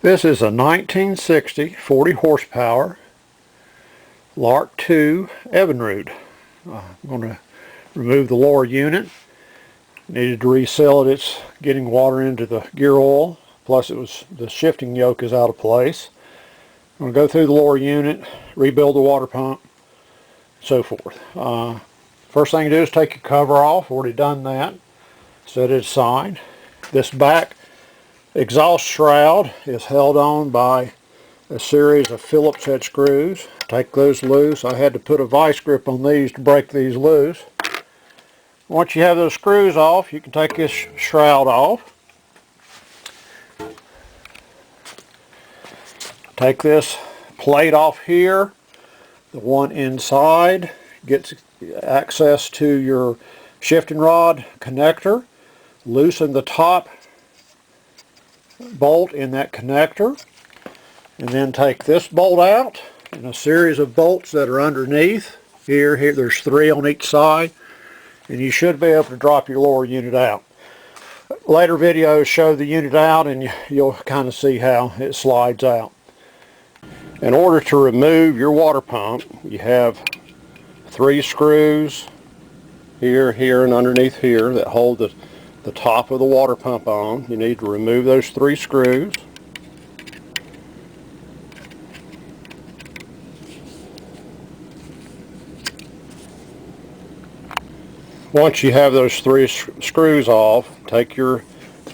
This is a 1960 40 horsepower Lark II Evinrude. I'm going to remove the lower unit. Needed to reseal it. It's getting water into the gear oil. Plus the shifting yoke is out of place. I'm going to go through the lower unit, rebuild the water pump, so forth. First thing to do is take your cover off. Already done that. Set it aside. This back exhaust shroud is held on by a series of Phillips head screws. Take those loose. I had to put a vice grip on these to break these loose. Once you have those screws off, you can take this shroud off. Take this plate off here. The one inside gets access to your shifting rod connector. Loosen the top bolt in that connector, and then take this bolt out and a series of bolts that are underneath. Here there's 3 on each side, and you should be able to drop your lower unit out. Later videos show the unit out, and you'll kind of see how it slides out. In order to remove your water pump, you have 3 screws here, here, and underneath here that hold the top of the water pump on. You need to remove those 3 screws. Once you have those 3 screws off, take your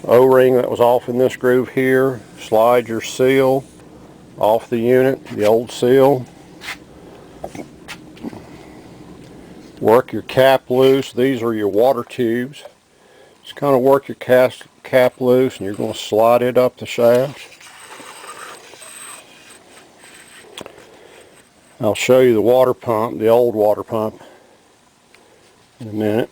O-ring that was off in this groove here, slide your seal off the unit, the old seal. Work your cap loose. These are your water tubes. Just kind of work your cap loose, and you're going to slide it up the shaft. I'll show you the water pump, the old water pump, in a minute.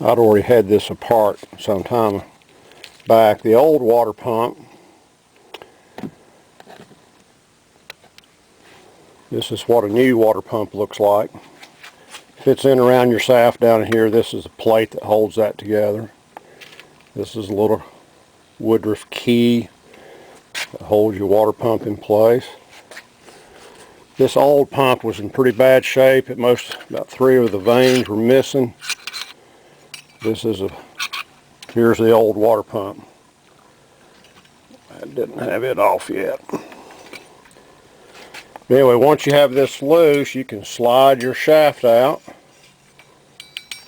I'd already had this apart some time back. The old water pump, this is what a new water pump looks like. Fits in around your shaft down here. This is a plate that holds that together. This is a little Woodruff key that holds your water pump in place. This old pump was in pretty bad shape. About 3 of the vanes were missing. Here's the old water pump. I didn't have it off yet. Anyway, once you have this loose, you can slide your shaft out.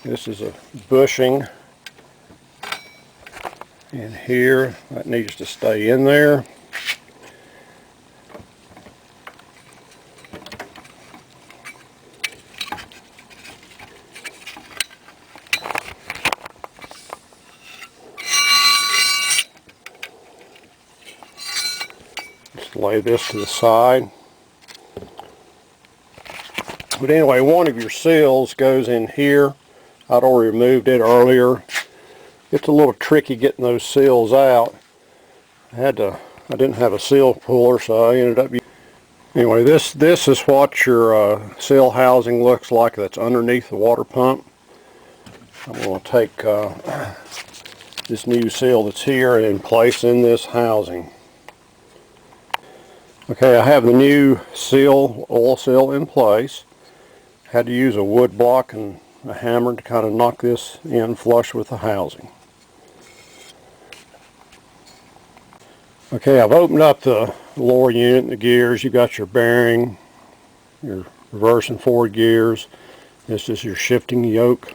This is a bushing in here that needs to stay in there. Just lay this to the side. But anyway, one of your seals goes in here. I'd already removed it earlier. It's a little tricky getting those seals out. I didn't have a seal puller, so I ended up using. Anyway, this is what your seal housing looks like that's underneath the water pump. I'm going to take this new seal that's here and place in this housing. Okay, I have the new oil seal in place. Had to use a wood block and a hammer to kind of knock this in flush with the housing. Okay, I've opened up the lower unit and the gears. You've got your bearing, your reverse and forward gears. This is your shifting yoke.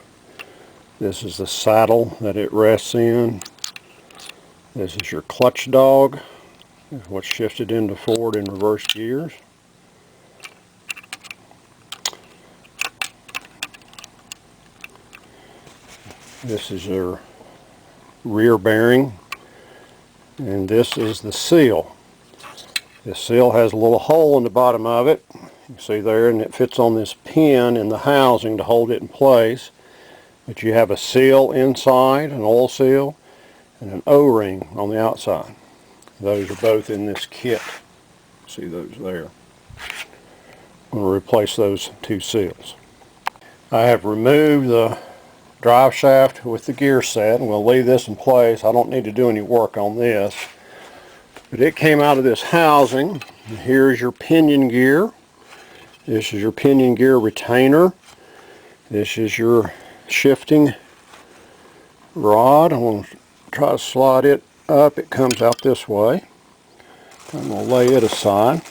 This is the saddle that it rests in. This is your clutch dog, what's shifted into forward and reverse gears. This is your rear bearing, and this is the seal. This seal has a little hole in the bottom of it, you can see there, and it fits on this pin in the housing to hold it in place. But you have a seal inside, an oil seal, and an O-ring on the outside. Those are both in this kit. See those there. I'm going to replace those 2 seals. I have removed the drive shaft with the gear set, and we'll leave this in place. I don't need to do any work on this. But it came out of this housing. Here's your pinion gear. This is your pinion gear retainer. This is your shifting rod. I'm going to try to slide it up. It comes out this way. I'm going to lay it aside.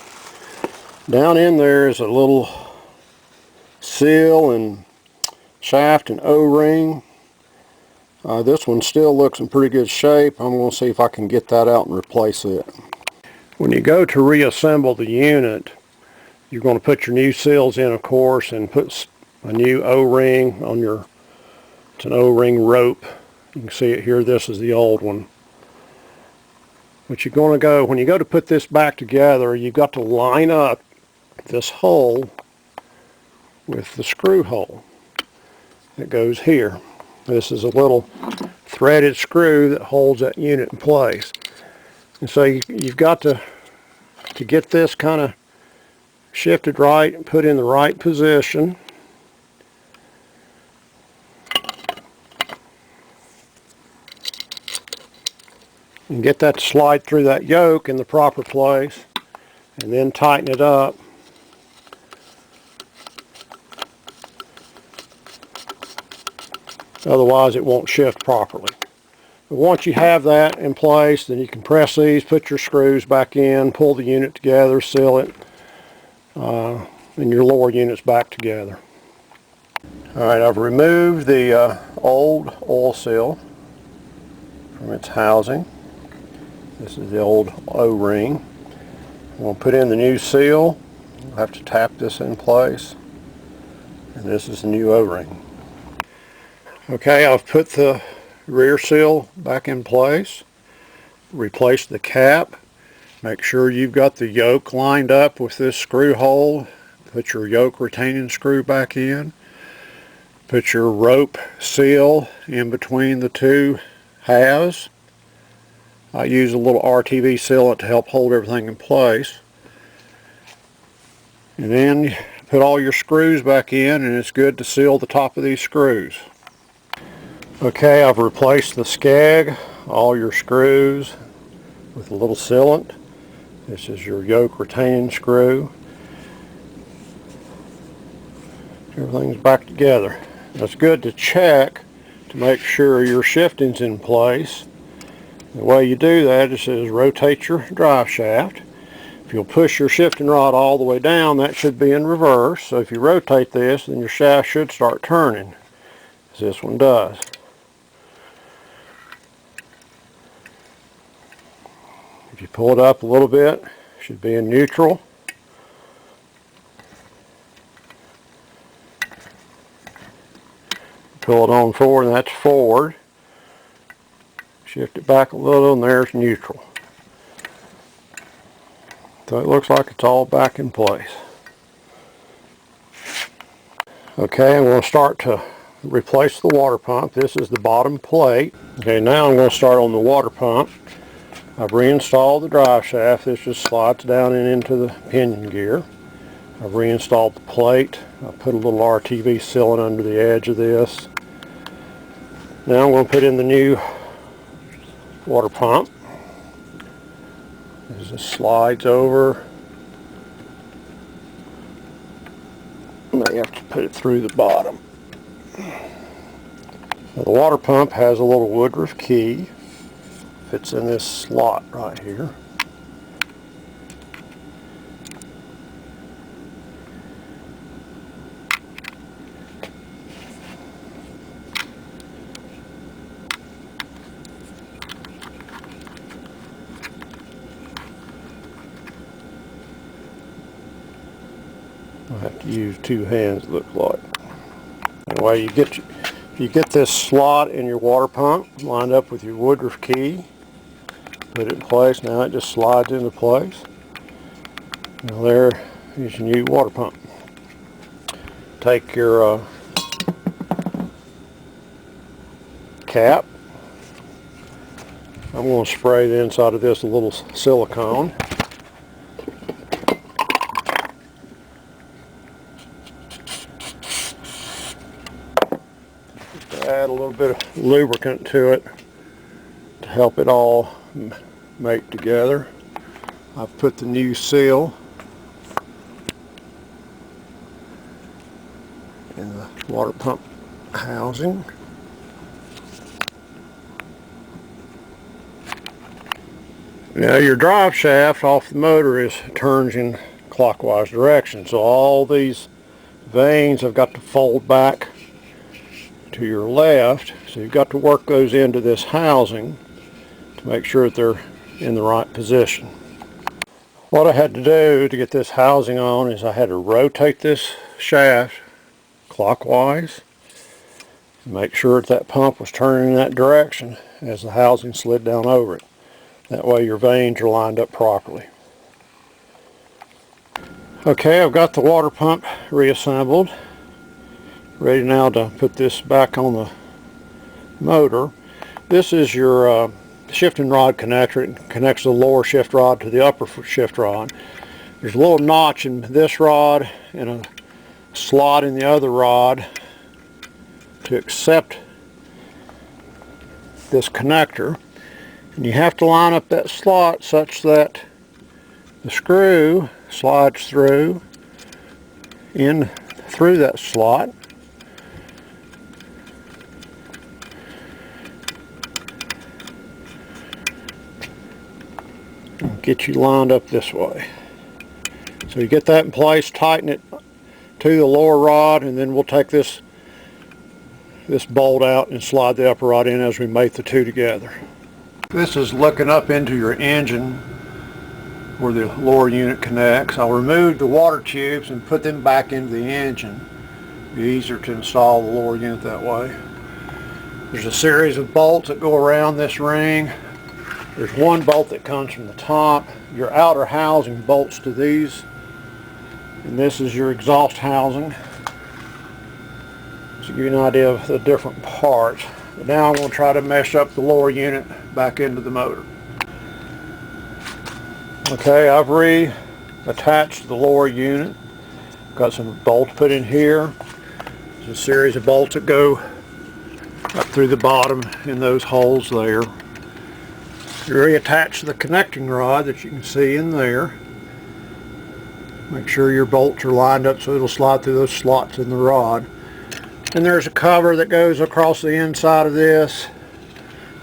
Down in there is a little seal and shaft and O-ring. This one still looks in pretty good shape. I'm going to see if I can get that out and replace it. When you go to reassemble the unit, you're going to put your new seals in, of course, and put a new O-ring on your, it's an O-ring rope. You can see it here. This is the old one. But you're going to go, when you go to put this back together, you've got to line up this hole with the screw hole that goes here. This is a little threaded screw that holds that unit in place. And so you've got to get this kind of shifted right and put in the right position. And get that to slide through that yoke in the proper place, and then tighten it up. Otherwise it won't shift properly. But once you have that in place, then you can press these, put your screws back in, pull the unit together, seal it, and your lower unit's back together. Alright, I've removed the old oil seal from its housing. This is the old O-ring. I'm going to put in the new seal. I'll have to tap this in place. And this is the new O-ring. Okay, I've put the rear seal back in place. Replaced the cap. Make sure you've got the yoke lined up with this screw hole. Put your yoke retaining screw back in. Put your rope seal in between the two halves. I use a little RTV sealant to help hold everything in place. And then put all your screws back in, and it's good to seal the top of these screws. Okay, I've replaced the skag, all your screws, with a little sealant. This is your yoke retaining screw. Everything's back together. It's good to check to make sure your shifting's in place. The way you do that is rotate your drive shaft. If you'll push your shifting rod all the way down, that should be in reverse. So if you rotate this, then your shaft should start turning, as this one does. If you pull it up a little bit, it should be in neutral. Pull it on forward, and that's forward. Shift it back a little, and there's neutral. So it looks like it's all back in place. Okay, I'm going to start to replace the water pump. This is the bottom plate. Okay, now I'm going to start on the water pump. I've reinstalled the drive shaft. This just slides down and into the pinion gear. I've reinstalled the plate. I put a little RTV sealant under the edge of this. Now I'm going to put in the new water pump. As this slides over, you may have to put it through the bottom. Now the water pump has a little Woodruff key. Fits in this slot right here. I have to use two hands, it looks like. Anyway, if you get this slot in your water pump lined up with your Woodruff key, put it in place. Now it just slides into place. Now there is your new water pump. Take your cap. I'm going to spray the inside of this a little silicone. Put add a little bit of lubricant to it to help it all mate together. I've put the new seal in the water pump housing. Now your drive shaft off the motor turns in clockwise direction, so all these vanes have got to fold back to your left, so you've got to work those into this housing to make sure that they're in the right position. What I had to do to get this housing on is I had to rotate this shaft clockwise and make sure that pump was turning in that direction as the housing slid down over it. That way your vanes are lined up properly. Okay, I've got the water pump reassembled. Ready now to put this back on the motor. This is your shifting rod connector. It connects the lower shift rod to the upper shift rod. There's a little notch in this rod and a slot in the other rod to accept this connector. And you have to line up that slot such that the screw slides through that slot. And get you lined up this way. So you get that in place, tighten it to the lower rod, and then we'll take this bolt out and slide the upper rod in as we mate the two together. This is looking up into your engine where the lower unit connects. I'll remove the water tubes and put them back into the engine. It'll be easier to install the lower unit that way. There's a series of bolts that go around this ring. There's one bolt that comes from the top. Your outer housing bolts to these, and this is your exhaust housing. To give you an idea of the different parts. But now I'm going to try to mesh up the lower unit back into the motor. Okay, I've reattached the lower unit. Got some bolts put in here. There's a series of bolts that go up through the bottom in those holes there. You reattach the connecting rod that you can see in there. Make sure your bolts are lined up so it'll slide through those slots in the rod. And there's a cover that goes across the inside of this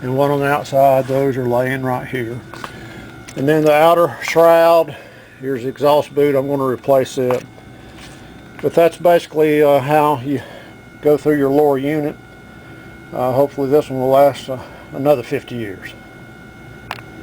and one on the outside. Those are laying right here. And then the outer shroud, here's the exhaust boot. I'm going to replace it. But that's basically how you go through your lower unit. Hopefully this one will last another 50 years.